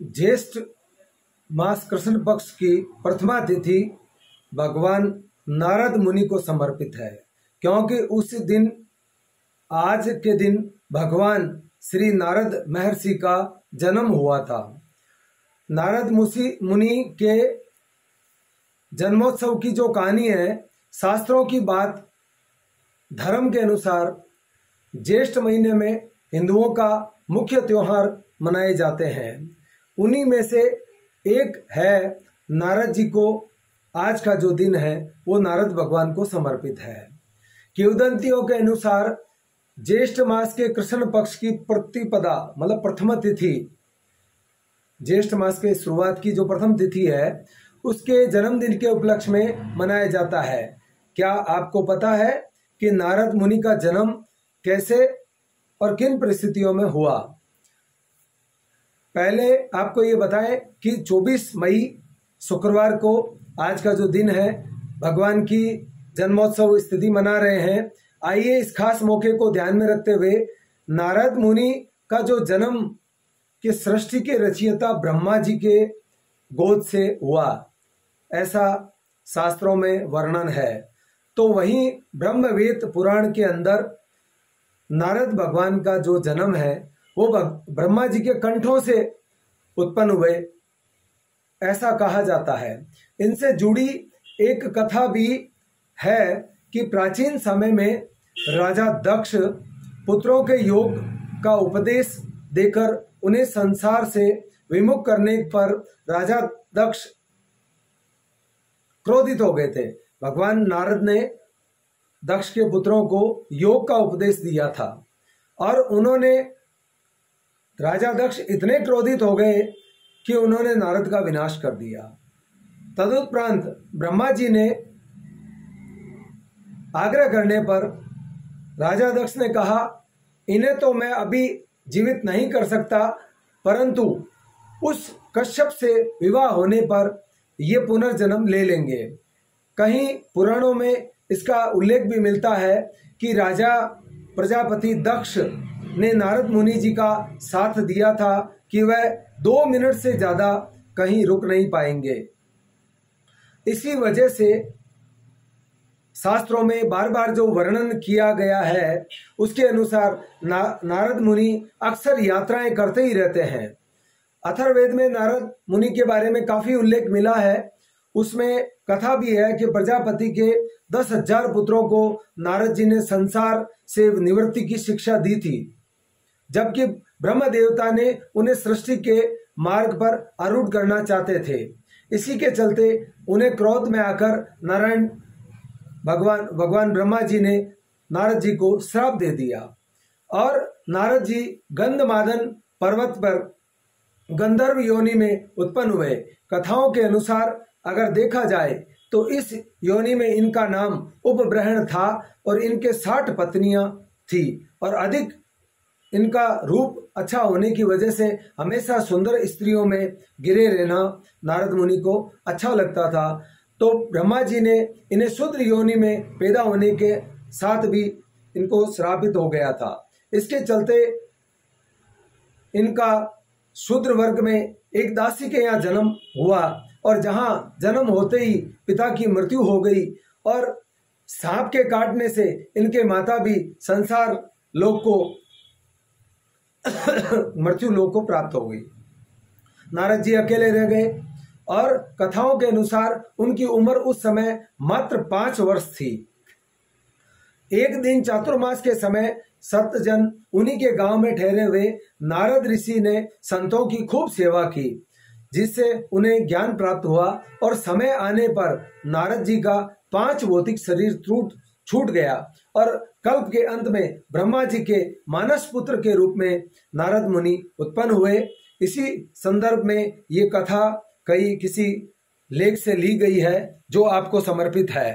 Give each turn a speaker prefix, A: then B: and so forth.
A: ज्येष्ठ मास कृष्ण पक्ष की प्रथमा तिथि भगवान नारद मुनि को समर्पित है, क्योंकि उस दिन आज के दिन भगवान श्री नारद महर्षि का जन्म हुआ था। नारद मुनि के जन्मोत्सव की जो कहानी है, शास्त्रों की बात धर्म के अनुसार ज्येष्ठ महीने में हिंदुओं का मुख्य त्योहार मनाए जाते हैं। उन्हीं में से एक है नारद जी को आज का जो दिन है वो नारद भगवान को समर्पित है। किंवदंतियों के अनुसार ज्येष्ठ मास के कृष्ण पक्ष की प्रतिपदा मतलब प्रथम तिथि, ज्येष्ठ मास के शुरुआत की जो प्रथम तिथि है उसके जन्मदिन के उपलक्ष्य में मनाया जाता है। क्या आपको पता है कि नारद मुनि का जन्म कैसे और किन परिस्थितियों में हुआ? पहले आपको ये बताएं कि 24 मई शुक्रवार को आज का जो दिन है भगवान की जन्मोत्सव स्थिति मना रहे हैं। आइए इस खास मौके को ध्यान में रखते हुए नारद मुनि का जो जन्म कि सृष्टि के रचयिता ब्रह्मा जी के गोद से हुआ, ऐसा शास्त्रों में वर्णन है। तो वहीं ब्रह्मवेद पुराण के अंदर नारद भगवान का जो जन्म है वो ब्रह्मा जी के कंठों से उत्पन्न हुए, ऐसा कहा जाता है। इनसे जुड़ी एक कथा भी है कि प्राचीन समय में राजा दक्ष पुत्रों के योग का उपदेश देकर उन्हें संसार से विमुख करने पर राजा दक्ष क्रोधित हो गए थे। भगवान नारद ने दक्ष के पुत्रों को योग का उपदेश दिया था और उन्होंने राजा दक्ष इतने क्रोधित हो गए कि उन्होंने नारद का विनाश कर दिया। तदुपरांत ब्रह्मा जी ने आग्रह करने पर राजा दक्ष ने कहा, इन्हें तो मैं अभी जीवित नहीं कर सकता, परंतु उस कश्यप से विवाह होने पर ये पुनर्जन्म ले लेंगे। कहीं पुराणों में इसका उल्लेख भी मिलता है कि राजा प्रजापति दक्ष ने नारद मुनि जी का साथ दिया था कि वह 2 मिनट से ज्यादा कहीं रुक नहीं पाएंगे। इसी वजह से शास्त्रों में बार बार जो वर्णन किया गया है उसके अनुसार नारद मुनि अक्सर यात्राएं करते ही रहते हैं। अथर्ववेद में नारद मुनि के बारे में काफी उल्लेख मिला है। उसमें कथा भी है कि प्रजापति के 10,000 पुत्रों को नारद जी ने संसार से निवृत्ति की शिक्षा दी थी, जबकि ब्रह्म देवता ने उन्हें सृष्टि के मार्ग पर आरूढ़ करना चाहते थे। इसी के चलते उन्हें क्रोध में आकर नारायण भगवान ब्रह्मा जी ने नारद जी को श्राप दे दिया और नारद जी गंधमादन पर्वत पर गंधर्व योनि में उत्पन्न हुए। कथाओं के अनुसार अगर देखा जाए तो इस योनि में इनका नाम उपब्रहण था और इनके 60 पत्नियां थी और अधिक इनका रूप अच्छा होने की वजह से हमेशा सुंदर स्त्रियों में गिरे रहना नारद मुनि को अच्छा लगता था। तो ब्रह्मा जी ने इन्हें शूद्र योनि में पैदा होने के साथ भी इनको श्रापित हो गया था। इसके चलते इनका शूद्र वर्ग में एक दासी के यहाँ जन्म हुआ और जहाँ जन्म होते ही पिता की मृत्यु हो गई और सांप के काटने से इनके माता भी संसार लोक को मृत्यु लोक को प्राप्त हो गई। नारद जी अकेले रह गए और कथाओं के अनुसार उनकी उम्र उस समय मात्र 5 वर्ष थी। एक दिन चातुर्मास के समय सत्यजन उन्हीं के गांव में ठहरे हुए नारद ऋषि ने संतों की खूब सेवा की, जिससे उन्हें ज्ञान प्राप्त हुआ और समय आने पर नारद जी का 5 भौतिक शरीर छूट गया और कल्प के अंत में ब्रह्मा जी के मानस पुत्र के रूप में नारद मुनि उत्पन्न हुए। इसी संदर्भ में ये कथा किसी लेख से ली गई है जो आपको समर्पित है।